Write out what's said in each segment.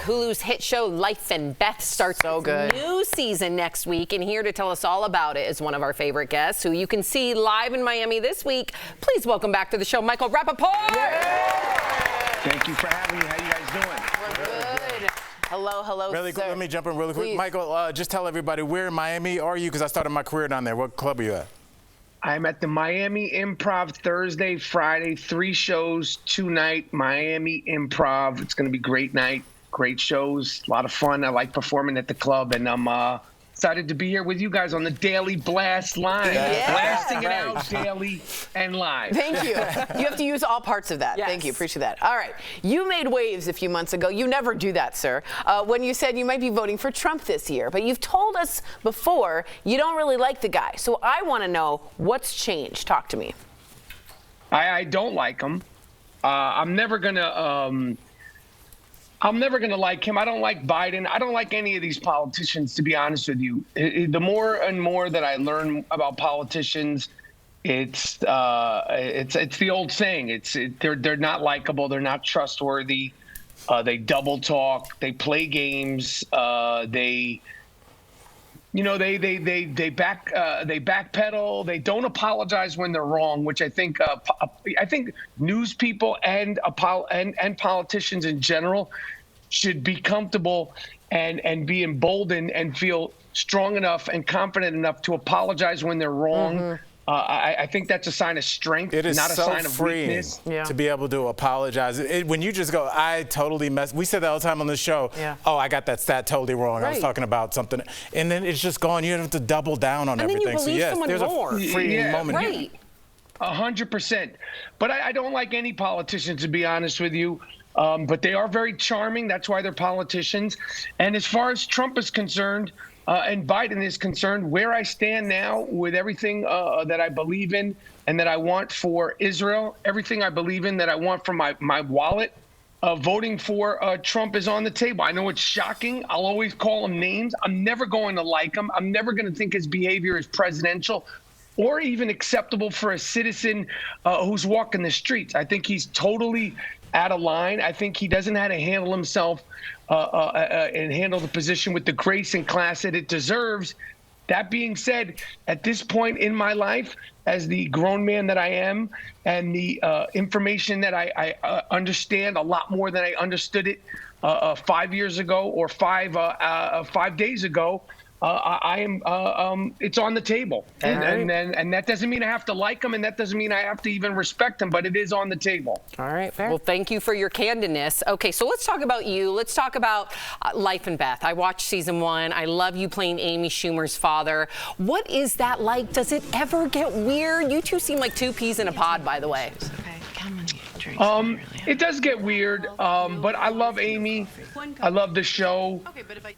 Hulu's hit show Life Beth starts its new season next week, and here to tell us all about it is one of our favorite guests, who you can see live in Miami this week. Please welcome back to the show, Michael Rapaport. Thank you for having me. How you guys doing? We're good. Hello, Really sir. quick, let me jump in really quick. Please. Michael, just tell everybody, where in Miami are you? Because I started my career down there. What club are you at? I'm at the Miami Improv Thursday, Friday, 3 shows tonight. Miami Improv. It's going to be a great night, great shows, a lot of fun. I like performing at the club, and I'm excited to be here with you guys on the Daily Blast Live. Yeah. Blasting it out daily and live. Thank you. You have to use all parts of that. Yes. Thank you. Appreciate that. All right. You made waves a few months ago. You never do that, sir. When you said you might be voting for Trump this year. But you've told us before you don't really like the guy. So I want to know what's changed. Talk to me. I don't like him. I'm never gonna like him. I don't like Biden. I don't like any of these politicians, to be honest with you. The more and more that I learn about politicians, it's the old saying. They're not likable. They're not trustworthy. They double talk. They play games. They backpedal. They don't apologize when they're wrong, which I think news people and politicians in general should be comfortable and be emboldened and feel strong enough and confident enough to apologize when they're wrong. Mm-hmm. I think that's a sign of strength, It is not a so sign of freeing weakness. to be able to apologize. When you just go, I totally messed. We said that all the time on the show. Yeah. Oh, I got that stat totally wrong. I was Right. talking about something, and then it's just gone. You don't have to double down on And then you everything. So believe yes, someone there's more. a freeing Yeah, moment here. Right. 100%. But I don't like any politicians, to be honest with you. But they are very charming. That's why they're politicians. And as far as Trump is concerned, and Biden is concerned, where I stand now with everything that I believe in and that I want for Israel, everything I believe in that I want for my wallet, voting for Trump is on the table. I know it's shocking. I'll always call him names. I'm never going to like him. I'm never going to think his behavior is presidential or even acceptable for a citizen who's walking the streets. I think he's totally out of line. I think he doesn't know how to handle himself and handle the position with the grace and class that it deserves. That being said, at this point in my life, as the grown man that I am, and the information that I understand a lot more than I understood it 5 years ago or 5 days ago, I am. It's on the table, and that doesn't mean I have to like him, and that doesn't mean I have to even respect him, but it is on the table. All right. Fair. Well, thank you for your candidness. Okay, so let's talk about you. Let's talk about Life Beth. I watched season 1. I love you playing Amy Schumer's father. What is that like? Does it ever get weird? You two seem like 2 peas in a pod, by the way. It does get weird, but I love Amy. I love the show.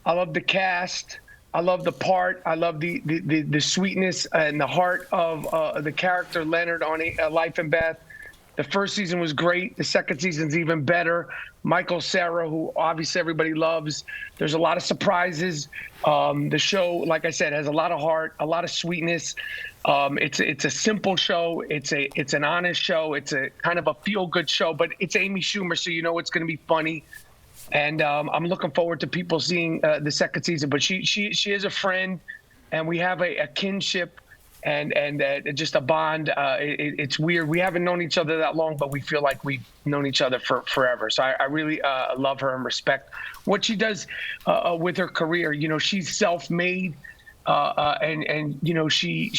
I love the cast. I love the part. I love the sweetness and the heart of the character Leonard on Life Beth. The first season was great. The second season's even better. Michael Cera, who obviously everybody loves. There's a lot of surprises. The show, like I said, has a lot of heart, a lot of sweetness. It's a simple show. It's an honest show. It's a kind of a feel-good show, but it's Amy Schumer, so you know it's going to be funny. And I'm looking forward to people seeing the second season. But she is a friend, and we have a kinship and just a bond. It's weird. We haven't known each other that long, but we feel like we've known each other for forever. So I really love her and respect what she does with her career. You know, she's self-made, and you know she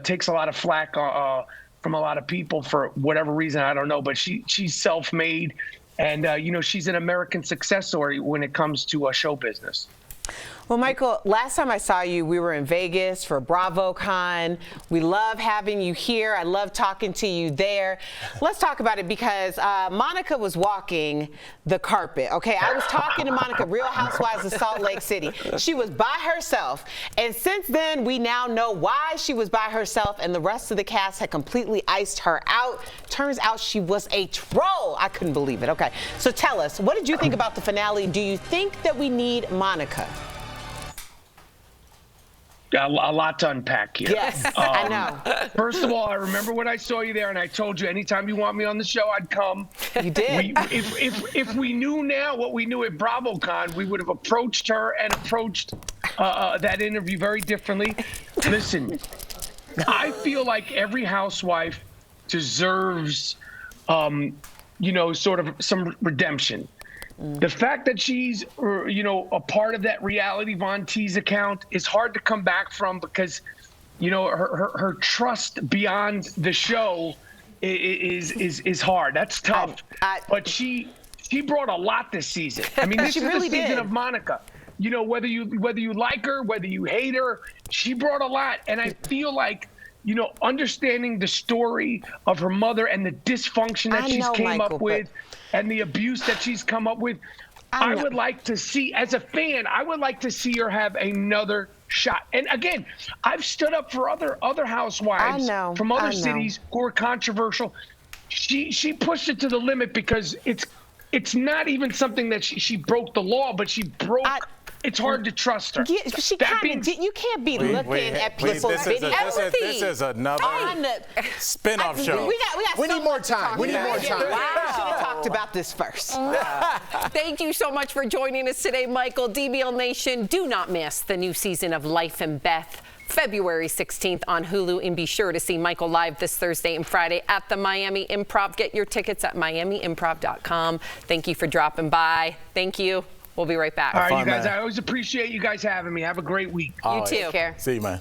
takes a lot of flack from a lot of people for whatever reason. I don't know, but she's self-made. And, you know, she's an American success story when it comes to show business. Well, Michael, last time I saw you, we were in Vegas for BravoCon. We love having you here. I love talking to you there. Let's talk about it because Monica was walking the carpet, okay? I was talking to Monica, Real Housewives of Salt Lake City. She was by herself. And since then, we now know why she was by herself, and the rest of the cast had completely iced her out. Turns out she was a troll. I couldn't believe it. Okay, so tell us, what did you think about the finale? Do you think that we need Monica? A lot to unpack here. Yes, I know. First of all, I remember when I saw you there, and I told you anytime you want me on the show, I'd come. You did. If we knew now what we knew at BravoCon, we would have approached her and approached that interview very differently. Listen, I feel like every housewife deserves, sort of some redemption. The fact that she's, a part of that reality Von Teese account is hard to come back from because, her trust beyond the show is hard. That's tough. But she brought a lot this season. I mean, this is really the season did. of Monica. Whether you like her, whether you hate her, she brought a lot. And I feel like, understanding the story of her mother and the dysfunction that she's came up with and the abuse that she's come up with, I would like to see, as a fan, I would like to see her have another shot. And again, I've stood up for other housewives from other cities who are controversial. She pushed it to the limit because it's not even something that she broke the law, but she broke. It's hard to trust her. Yeah, she you can't be looking at people's videos. This is another spin-off show. We need more time. We need more time. Wow. We should have talked about this first. Thank you so much for joining us today, Michael. DBL Nation, do not miss the new season of Life and Beth, February 16th on Hulu, and be sure to see Michael live this Thursday and Friday at the Miami Improv. Get your tickets at miamiimprov.com. Thank you for dropping by. Thank you. We'll be right back. All right, you guys, I always appreciate you guys having me. Have a great week. You too. Take care. See you, man.